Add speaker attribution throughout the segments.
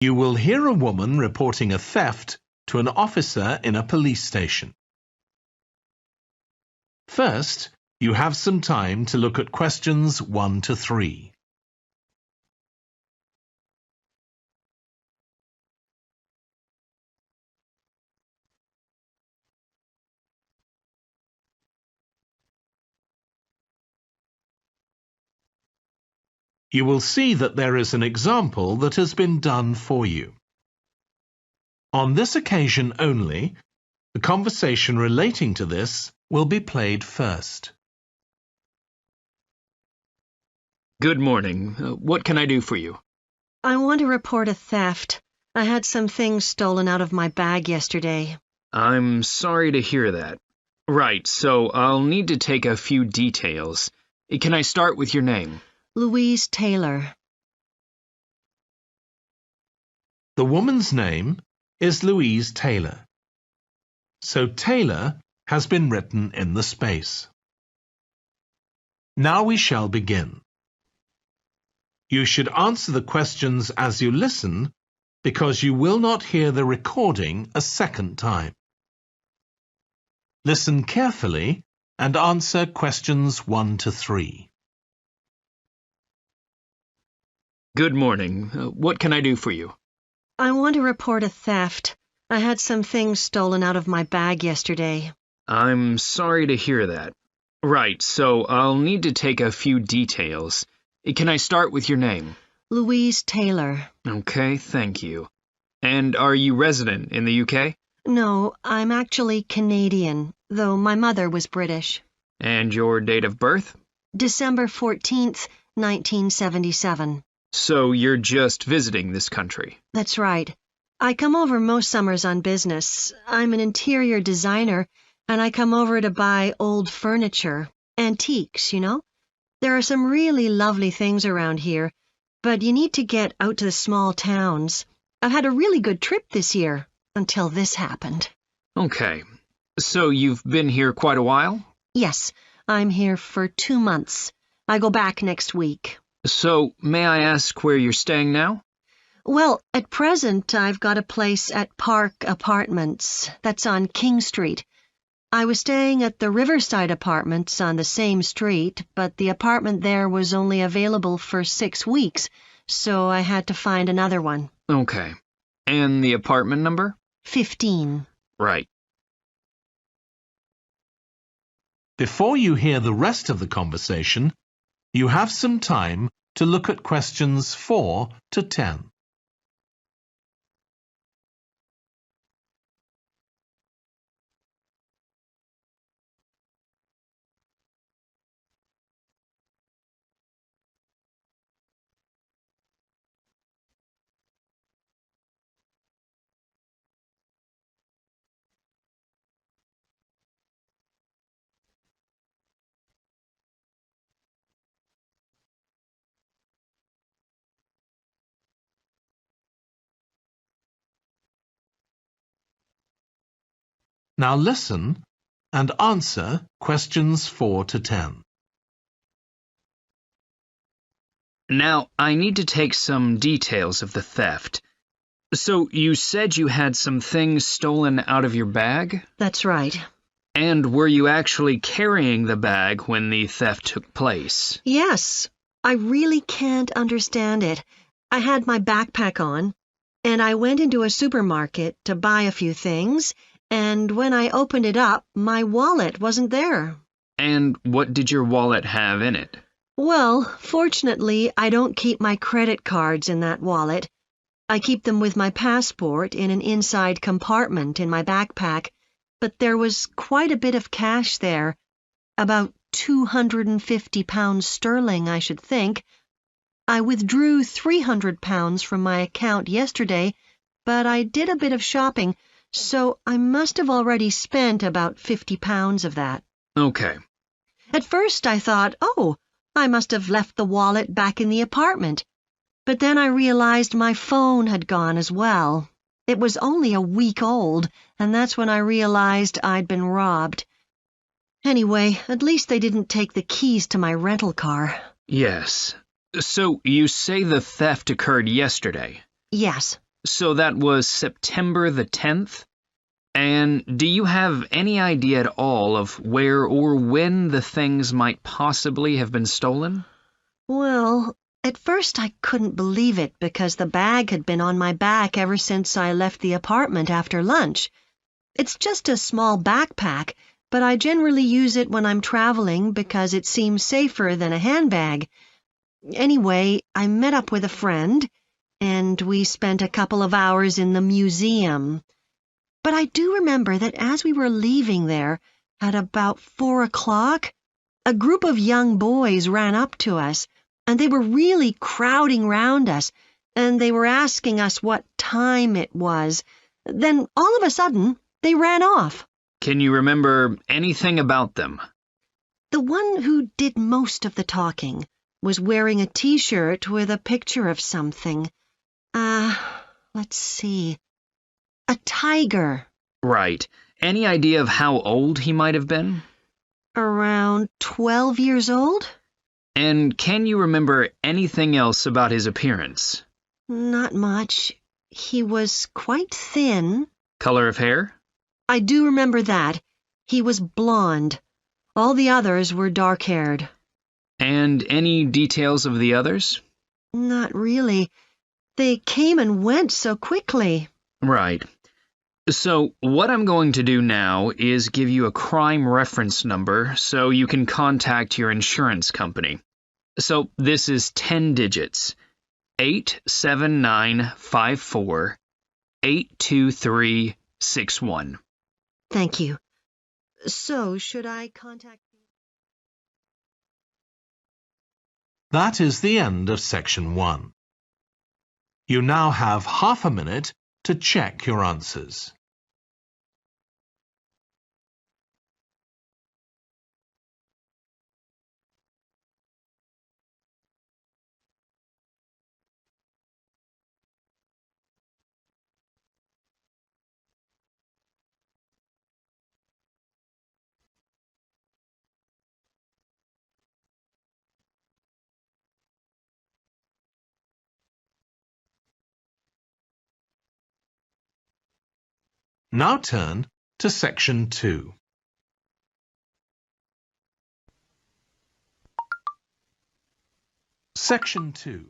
Speaker 1: You will hear a woman reporting a theft to an officer in a police station. First, you have some time to look at questions 1 to 3. You will see that there is an example that has been done for you. On this occasion only, the conversation relating to this will be played first.
Speaker 2: Good morning. What can I do for you?
Speaker 3: I want to report a theft. I had some things stolen out of my bag yesterday.
Speaker 2: I'm sorry to hear that. Right, so I'll need to take a few details. Can I start with your name?
Speaker 3: Louise Taylor.
Speaker 1: The woman's name is Louise Taylor. So Taylor has been written in the space. Now we shall begin. You should answer the questions as you listen, because you will not hear the recording a second time. Listen carefully and answer questions 1 to 3.
Speaker 2: Good morning. What can I do for you?
Speaker 3: I want to report a theft. I had some things stolen out of my bag yesterday.
Speaker 2: I'm sorry to hear that. Right, so I'll need to take a few details. Can I start with your name?
Speaker 3: Louise Taylor.
Speaker 2: Okay, thank you. And are you resident in the UK?
Speaker 3: No, I'm actually Canadian, though my mother was British.
Speaker 2: And your date of birth?
Speaker 3: December 14th, 1977.
Speaker 2: So you're just visiting this country?
Speaker 3: That's right. I come over most summers on business. I'm an interior designer, and I come over to buy old furniture, antiques, you know? There are some really lovely things around here, but you need to get out to the small towns. I've had a really good trip this year, until this happened.
Speaker 2: Okay. So you've been here quite a while?
Speaker 3: Yes, I'm here for 2 months. I go back next week.
Speaker 2: So, may I ask where you're staying now?
Speaker 3: Well, at present, I've got a place at Park Apartments. That's on King Street. I was staying at the Riverside Apartments on the same street, but the apartment there was only available for 6 weeks, so I had to find another one.
Speaker 2: Okay. And the apartment number?
Speaker 3: 15.
Speaker 2: Right.
Speaker 1: Before you hear the rest of the conversation, you have some time to look at questions 4 to 10. Now listen and answer questions 4 to 10.
Speaker 2: Now, I need to take some details of the theft. So, you said you had some things stolen out of your bag?
Speaker 3: That's right.
Speaker 2: And were you actually carrying the bag when the theft took place?
Speaker 3: Yes, I really can't understand it. I had my backpack on, and I went into a supermarket to buy a few things, and when I opened it up, my wallet wasn't there.
Speaker 2: And what did your wallet have in it?
Speaker 3: Well, fortunately, I don't keep my credit cards in that wallet. I keep them with my passport in an inside compartment in my backpack, but there was quite a bit of cash there, about £250 sterling, I should think. I withdrew £300 from my account yesterday, but I did a bit of shopping, so I must have already spent about £50 of that.
Speaker 2: Okay.
Speaker 3: At first I thought, oh, I must have left the wallet back in the apartment. But then I realized my phone had gone as well. It was only a week old, and that's when I realized I'd been robbed. Anyway, at least they didn't take the keys to my rental car.
Speaker 2: Yes. So, you say the theft occurred yesterday?
Speaker 3: Yes.
Speaker 2: So that was September the 10th? And do you have any idea at all of where or when the things might possibly have been stolen?
Speaker 3: Well, at first I couldn't believe it because the bag had been on my back ever since I left the apartment after lunch. It's just a small backpack, but I generally use it when I'm traveling because it seems safer than a handbag. Anyway, I met up with a friend, and we spent a couple of hours in the museum. But I do remember that as we were leaving there, at about 4 o'clock, a group of young boys ran up to us, and they were really crowding round us, and they were asking us what time it was. Then, all of a sudden, they ran off.
Speaker 2: Can you remember anything about them?
Speaker 3: The one who did most of the talking was wearing a T-shirt with a picture of something. Let's see. A tiger.
Speaker 2: Right. Any idea of how old he might have been?
Speaker 3: Around 12 years old?
Speaker 2: And can you remember anything else about his appearance?
Speaker 3: Not much. He was quite thin.
Speaker 2: Color of hair?
Speaker 3: I do remember that. He was blonde. All the others were dark-haired.
Speaker 2: And any details of the others?
Speaker 3: Not really. They came and went so quickly.
Speaker 2: Right. So what I'm going to do now is give you a crime reference number so you can contact your insurance company. So this is 10 digits. 87954 82361.
Speaker 3: Thank you. So, should I contact...
Speaker 1: That is the end of section 1. You now have half a minute to check your answers. Now turn to section 2. Section 2.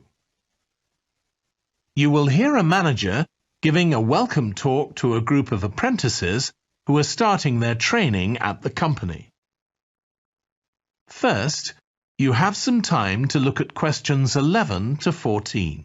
Speaker 1: You will hear a manager giving a welcome talk to a group of apprentices who are starting their training at the company. First, you have some time to look at questions 11 to 14.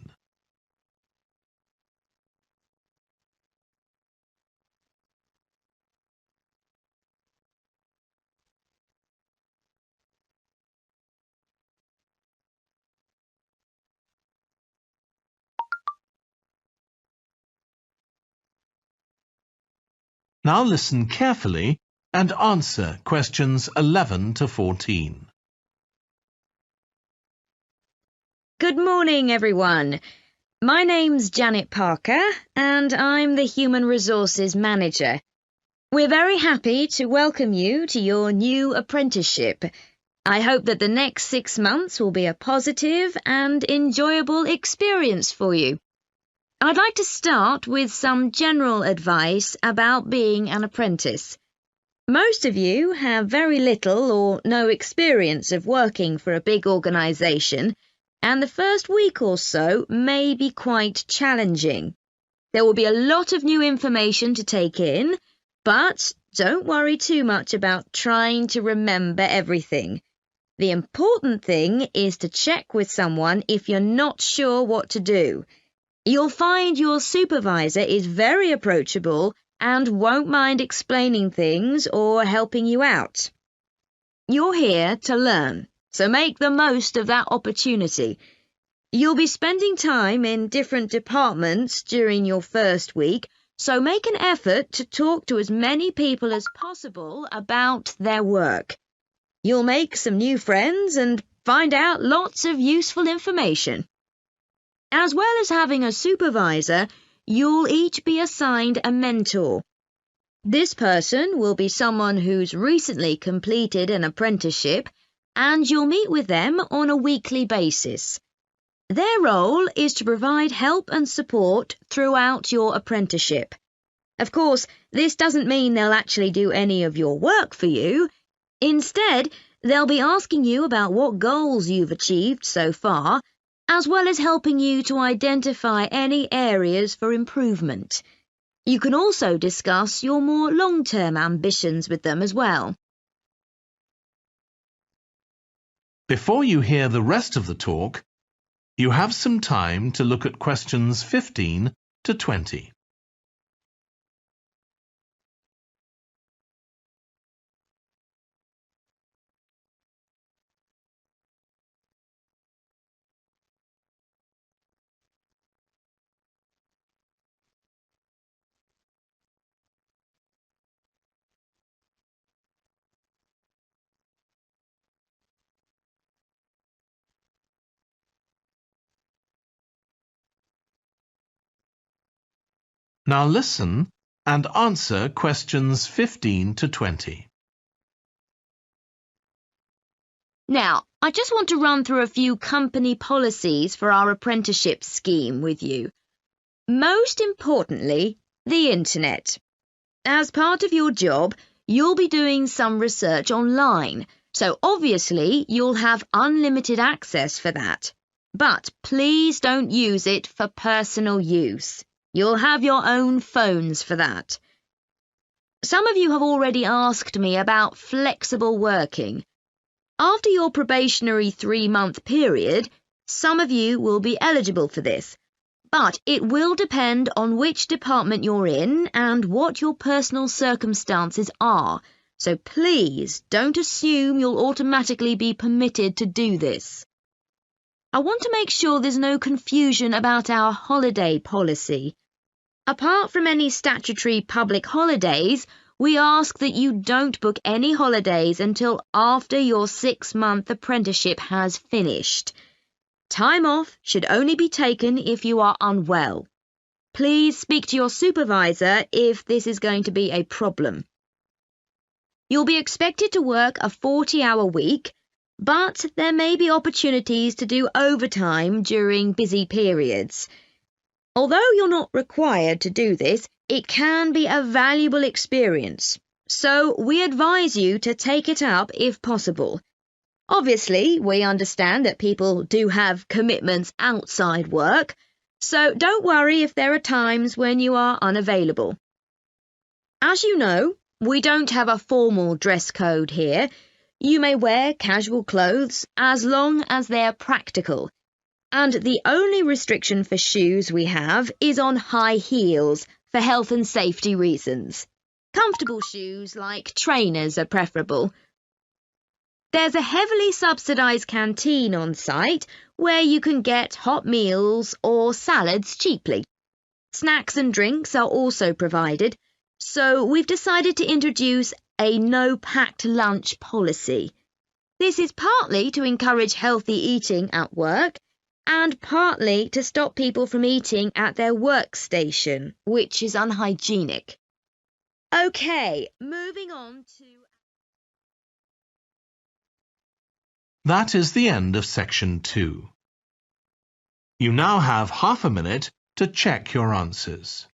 Speaker 1: Now listen carefully and answer questions 11 to 14.
Speaker 4: Good morning, everyone. My name's Janet Parker, and I'm the Human Resources Manager. We're very happy to welcome you to your new apprenticeship. I hope that the next 6 months will be a positive and enjoyable experience for you. I'd like to start with some general advice about being an apprentice. Most of you have very little or no experience of working for a big organisation, and the first week or so may be quite challenging. There will be a lot of new information to take in, but don't worry too much about trying to remember everything. The important thing is to check with someone if you're not sure what to do. You'll find your supervisor is very approachable and won't mind explaining things or helping you out. You're here to learn, so make the most of that opportunity. You'll be spending time in different departments during your first week, so make an effort to talk to as many people as possible about their work. You'll make some new friends and find out lots of useful information. As well as having a supervisor, you'll each be assigned a mentor. This person will be someone who's recently completed an apprenticeship, and you'll meet with them on a weekly basis. Their role is to provide help and support throughout your apprenticeship. Of course, this doesn't mean they'll actually do any of your work for you. Instead, they'll be asking you about what goals you've achieved so far, as well as helping you to identify any areas for improvement. You can also discuss your more long-term ambitions with them as well.
Speaker 1: Before you hear the rest of the talk, you have some time to look at questions 15 to 20. Now listen and answer questions 15 to 20.
Speaker 4: Now, I just want to run through a few company policies for our apprenticeship scheme with you. Most importantly, the internet. As part of your job, you'll be doing some research online, so obviously you'll have unlimited access for that. But please don't use it for personal use. You'll have your own phones for that. Some of you have already asked me about flexible working. After your probationary 3-month period, some of you will be eligible for this, but it will depend on which department you're in and what your personal circumstances are, so please don't assume you'll automatically be permitted to do this. I want to make sure there's no confusion about our holiday policy. Apart from any statutory public holidays, we ask that you don't book any holidays until after your 6-month apprenticeship has finished. Time off should only be taken if you are unwell. Please speak to your supervisor if this is going to be a problem. You'll be expected to work a 40-hour week, but there may be opportunities to do overtime during busy periods. Although you're not required to do this, it can be a valuable experience, so we advise you to take it up if possible. Obviously, we understand that people do have commitments outside work, so don't worry if there are times when you are unavailable. As you know, we don't have a formal dress code here. You may wear casual clothes as long as they're practical. And the only restriction for shoes we have is on high heels for health and safety reasons. Comfortable shoes like trainers are preferable. There's a heavily subsidised canteen on site where you can get hot meals or salads cheaply. Snacks and drinks are also provided, so we've decided to introduce a no-packed lunch policy. This is partly to encourage healthy eating at work, and partly to stop people from eating at their workstation, which is unhygienic. Okay, moving on to...
Speaker 1: That is the end of section 2. You now have half a minute to check your answers.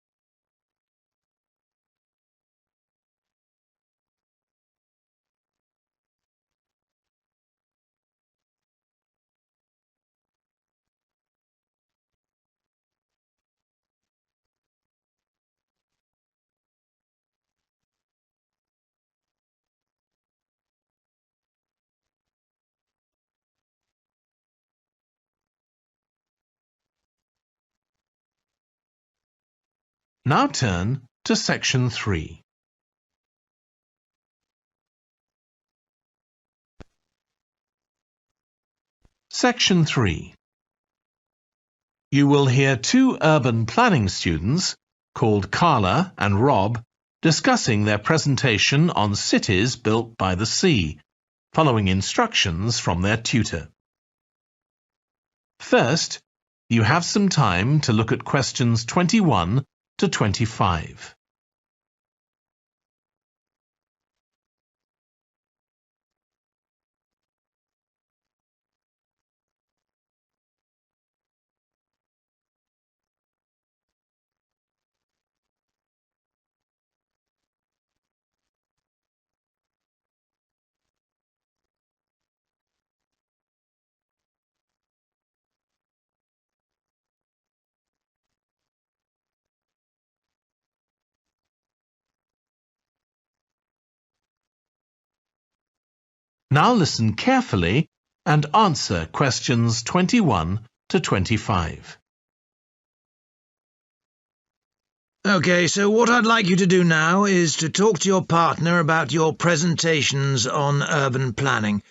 Speaker 1: Now turn to section 3. Section 3. You will hear 2 urban planning students, called Carla and Rob, discussing their presentation on cities built by the sea, following instructions from their tutor. First, you have some time to look at questions 21 to 25. Now listen carefully and answer questions 21 to 25.
Speaker 5: Okay, so what I'd like you to do now is to talk to your partner about your presentations on urban planning.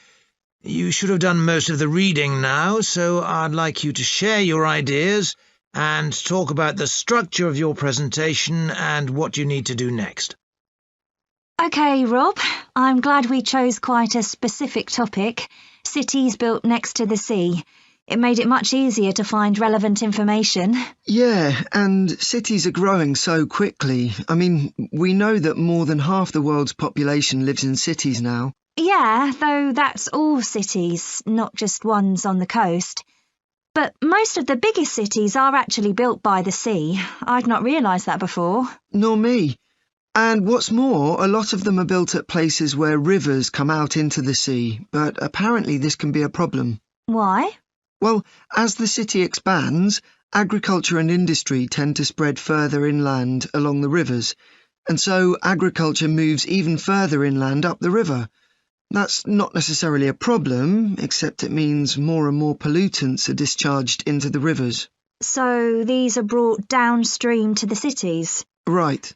Speaker 5: You should have done most of the reading now, so I'd like you to share your ideas and talk about the structure of your presentation and what you need to do next.
Speaker 6: OK, Rob, I'm glad we chose quite a specific topic, cities built next to the sea. It made it much easier to find relevant information.
Speaker 7: Yeah, and cities are growing so quickly. I mean, we know that more than half the world's population lives in cities now.
Speaker 6: Yeah, though that's all cities, not just ones on the coast. But most of the biggest cities are actually built by the sea. I'd not realised that before.
Speaker 7: Nor me. And what's more, a lot of them are built at places where rivers come out into the sea, but apparently this can be a problem.
Speaker 6: Why?
Speaker 7: Well, as the city expands, agriculture and industry tend to spread further inland along the rivers, and so agriculture moves even further inland up the river. That's not necessarily a problem, except it means more and more pollutants are discharged into the rivers.
Speaker 6: So these are brought downstream to the cities?
Speaker 7: Right.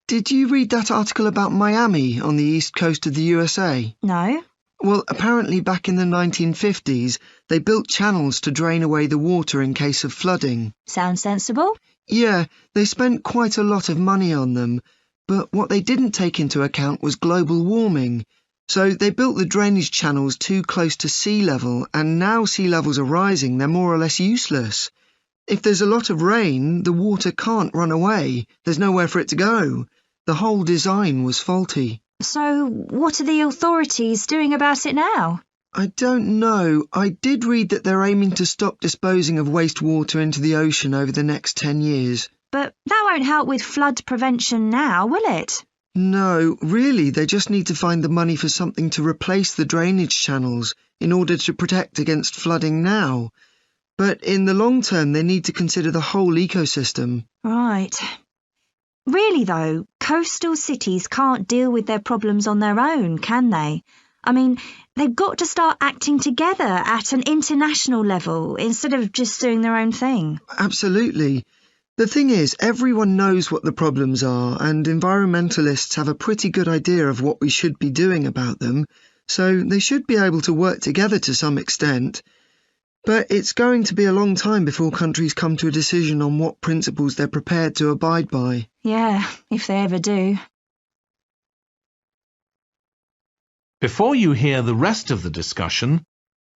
Speaker 7: Did you read that article about Miami on the east coast of the USA?
Speaker 6: No.
Speaker 7: Well, apparently back in the 1950s, they built channels to drain away the water in case of flooding.
Speaker 6: Sounds sensible.
Speaker 7: Yeah, they spent quite a lot of money on them, but what they didn't take into account was global warming. So they built the drainage channels too close to sea level, and now sea levels are rising, they're more or less useless. If there's a lot of rain, the water can't run away. There's nowhere for it to go. The whole design was faulty.
Speaker 6: So what are the authorities doing about it now?
Speaker 7: I don't know. I did read that they're aiming to stop disposing of wastewater into the ocean over the next 10 years.
Speaker 6: But that won't help with flood prevention now, will it?
Speaker 7: No, really, they just need to find the money for something to replace the drainage channels in order to protect against flooding now. But in the long term, they need to consider the whole ecosystem.
Speaker 6: Right. Really, though, coastal cities can't deal with their problems on their own, can they? I mean, they've got to start acting together at an international level instead of just doing their own thing.
Speaker 7: Absolutely. The thing is, everyone knows what the problems are, and environmentalists have a pretty good idea of what we should be doing about them, so they should be able to work together to some extent. But it's going to be a long time before countries come to a decision on what principles they're prepared to abide by.
Speaker 6: Yeah, if they ever do.
Speaker 1: Before you hear the rest of the discussion,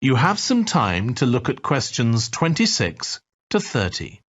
Speaker 1: you have some time to look at questions 26 to 30.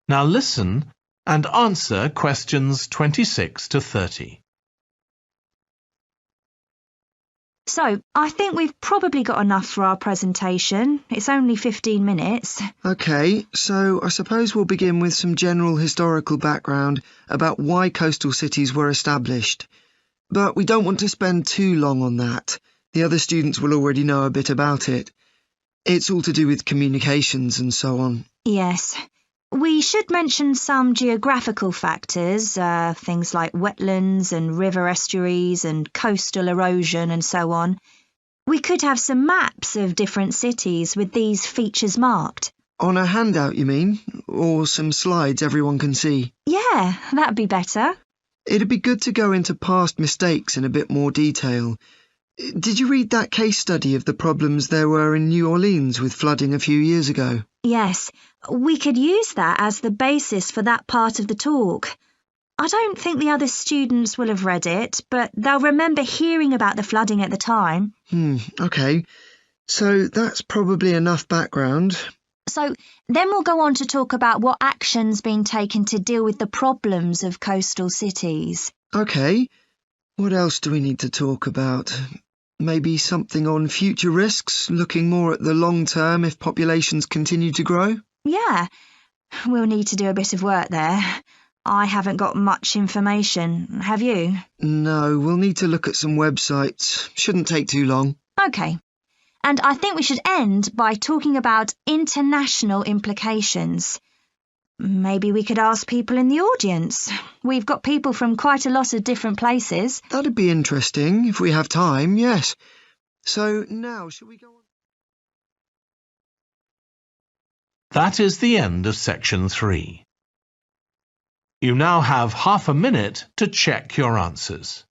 Speaker 1: Now listen and answer questions 26 to 30.
Speaker 6: So, I think we've probably got enough for our presentation. It's only 15 minutes.
Speaker 7: OK, so I suppose we'll begin with some general historical background about why coastal cities were established. But we don't want to spend too long on that. The other students will already know a bit about it. It's all to do with communications and so on.
Speaker 6: Yes. We should mention some geographical factors, things like wetlands and river estuaries and coastal erosion and so on. We could have some maps of different cities with these features marked.
Speaker 7: On a handout, you mean? Or some slides everyone can see?
Speaker 6: Yeah, that'd be better.
Speaker 7: It'd be good to go into past mistakes in a bit more detail. Did you read that case study of the problems there were in New Orleans with flooding a few years ago?
Speaker 6: Yes, we could use that as the basis for that part of the talk. I don't think the other students will have read it, but they'll remember hearing about the flooding at the time.
Speaker 7: OK. So that's probably enough background.
Speaker 6: So then we'll go on to talk about what action's been taken to deal with the problems of coastal cities.
Speaker 7: OK. What else do we need to talk about? Maybe something on future risks, looking more at the long term if populations continue to grow?
Speaker 6: Yeah, we'll need to do a bit of work there. I haven't got much information, have you?
Speaker 7: No, we'll need to look at some websites. Shouldn't take too long.
Speaker 6: Okay. And I think we should end by talking about international implications. Maybe we could ask people in the audience. We've got people from quite a lot of different places.
Speaker 7: That'd be interesting if we have time, yes. So now, shall we go on?
Speaker 1: That is the end of section 3. You now have half a minute to check your answers.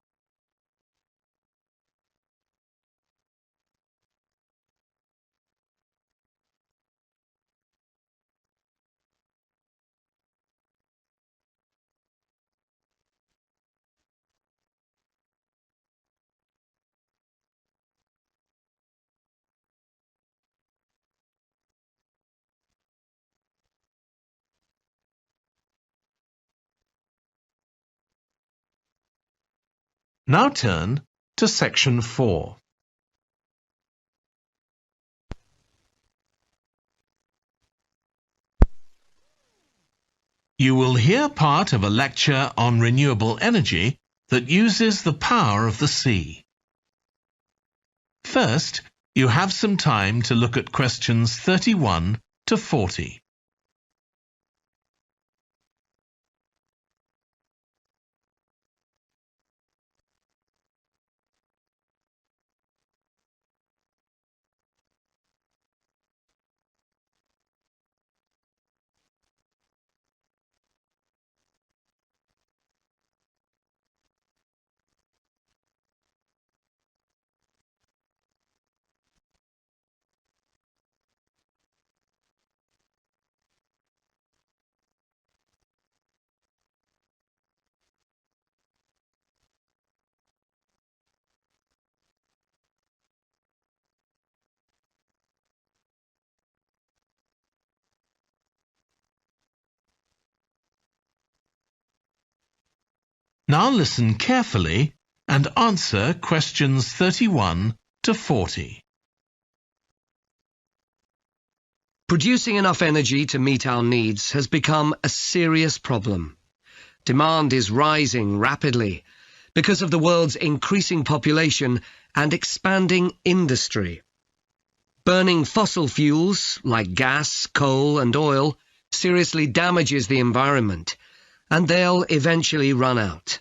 Speaker 1: Now turn to section 4. You will hear part of a lecture on renewable energy that uses the power of the sea. First, you have some time to look at questions 31 to 40. Now listen carefully and answer questions 31 to 40.
Speaker 8: Producing enough energy to meet our needs has become a serious problem. Demand is rising rapidly because of the world's increasing population and expanding industry. Burning fossil fuels like gas, coal and oil seriously damages the environment, and they'll eventually run out.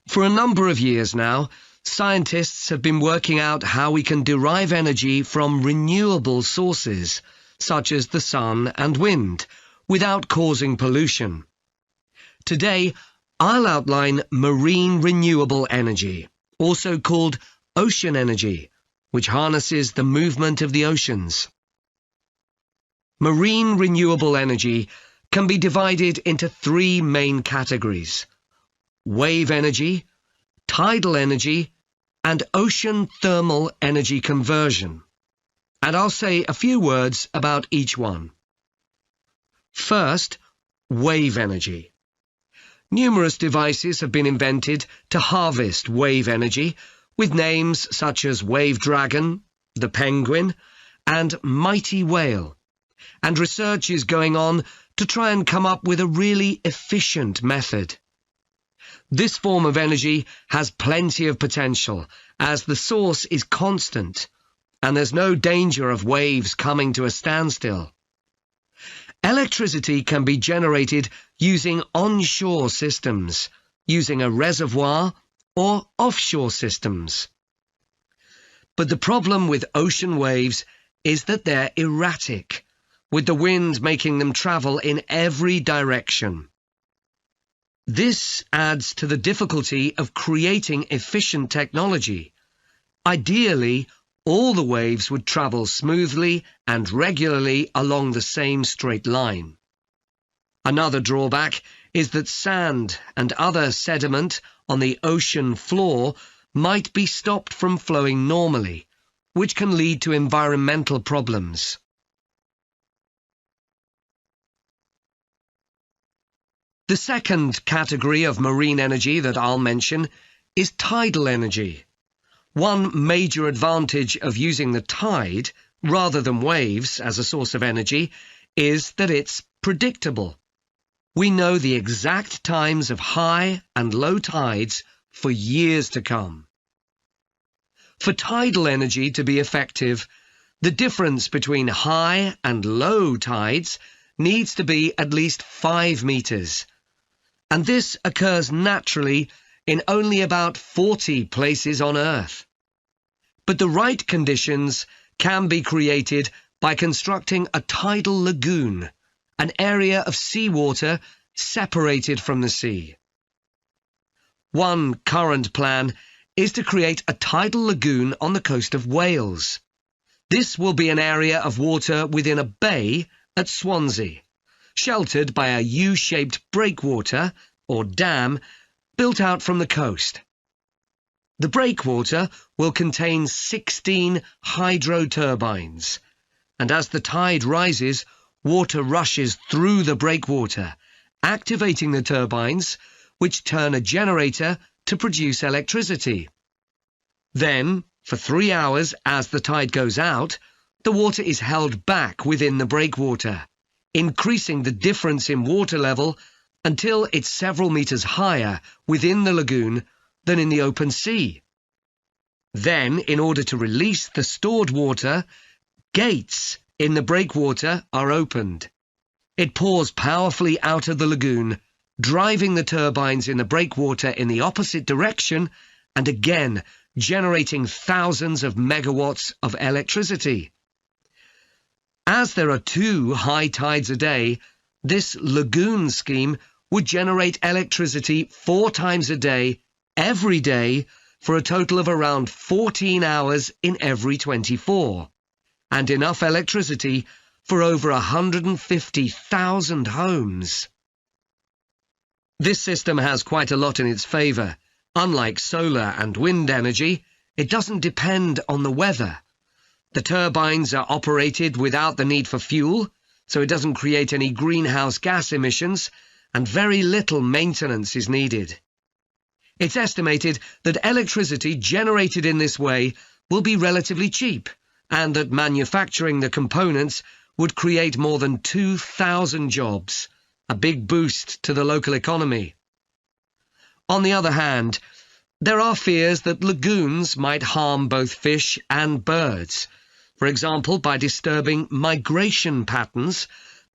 Speaker 8: For a number of years now, scientists have been working out how we can derive energy from renewable sources, such as the sun and wind, without causing pollution. Today, I'll outline marine renewable energy, also called ocean energy, which harnesses the movement of the oceans. Marine renewable energy can be divided into 3 main categories: wave energy, tidal energy, and ocean thermal energy conversion. And I'll say a few words about each one. First, wave energy. Numerous devices have been invented to harvest wave energy, with names such as Wave Dragon, the Penguin, and Mighty Whale. And research is going on to try and come up with a really efficient method. This form of energy has plenty of potential, as the source is constant, and there's no danger of waves coming to a standstill. Electricity can be generated using onshore systems, using a reservoir, or offshore systems. But the problem with ocean waves is that they're erratic, with the wind making them travel in every direction. This adds to the difficulty of creating efficient technology. Ideally, all the waves would travel smoothly and regularly along the same straight line. Another drawback is that sand and other sediment on the ocean floor might be stopped from flowing normally, which can lead to environmental problems. The second category of marine energy that I'll mention is tidal energy. One major advantage of using the tide, rather than waves, as a source of energy, is that it's predictable. We know the exact times of high and low tides for years to come. For tidal energy to be effective, the difference between high and low tides needs to be at least 5 meters. And this occurs naturally in only about 40 places on Earth. But the right conditions can be created by constructing a tidal lagoon, an area of seawater separated from the sea. One current plan is to create a tidal lagoon on the coast of Wales. This will be an area of water within a bay at Swansea, sheltered by a U-shaped breakwater, or dam, built out from the coast. The breakwater will contain 16 hydro turbines, and as the tide rises, water rushes through the breakwater, activating the turbines, which turn a generator to produce electricity. Then, for 3 hours as the tide goes out, the water is held back within the breakwater, increasing the difference in water level until it's several meters higher within the lagoon than in the open sea. Then, in order to release the stored water, gates in the breakwater are opened. It pours powerfully out of the lagoon, driving the turbines in the breakwater in the opposite direction and again generating thousands of megawatts of electricity. As there are 2 high tides a day, this lagoon scheme would generate electricity 4 times a day, every day, for a total of around 14 hours in every 24, and enough electricity for over 150,000 homes. This system has quite a lot in its favour. Unlike solar and wind energy, it doesn't depend on the weather. The turbines are operated without the need for fuel, so it doesn't create any greenhouse gas emissions, and very little maintenance is needed. It's estimated that electricity generated in this way will be relatively cheap, and that manufacturing the components would create more than 2,000 jobs, a big boost to the local economy. On the other hand, there are fears that lagoons might harm both fish and birds, for example by disturbing migration patterns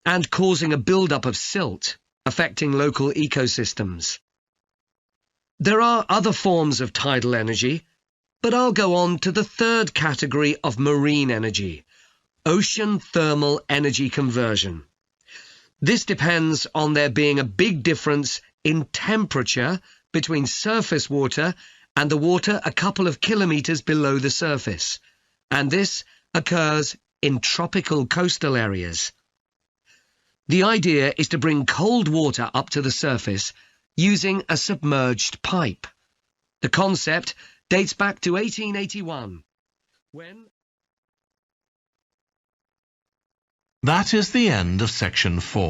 Speaker 8: and causing a build-up of silt, affecting local ecosystems. There are other forms of tidal energy, but I'll go on to the third category of marine energy, ocean thermal energy conversion. This depends on there being a big difference in temperature between surface water and the water a couple of kilometres below the surface, and this occurs in tropical coastal areas. The idea is to bring cold water up to the surface using a submerged pipe. The concept dates back to 1881, when...
Speaker 1: That is the end of section 4.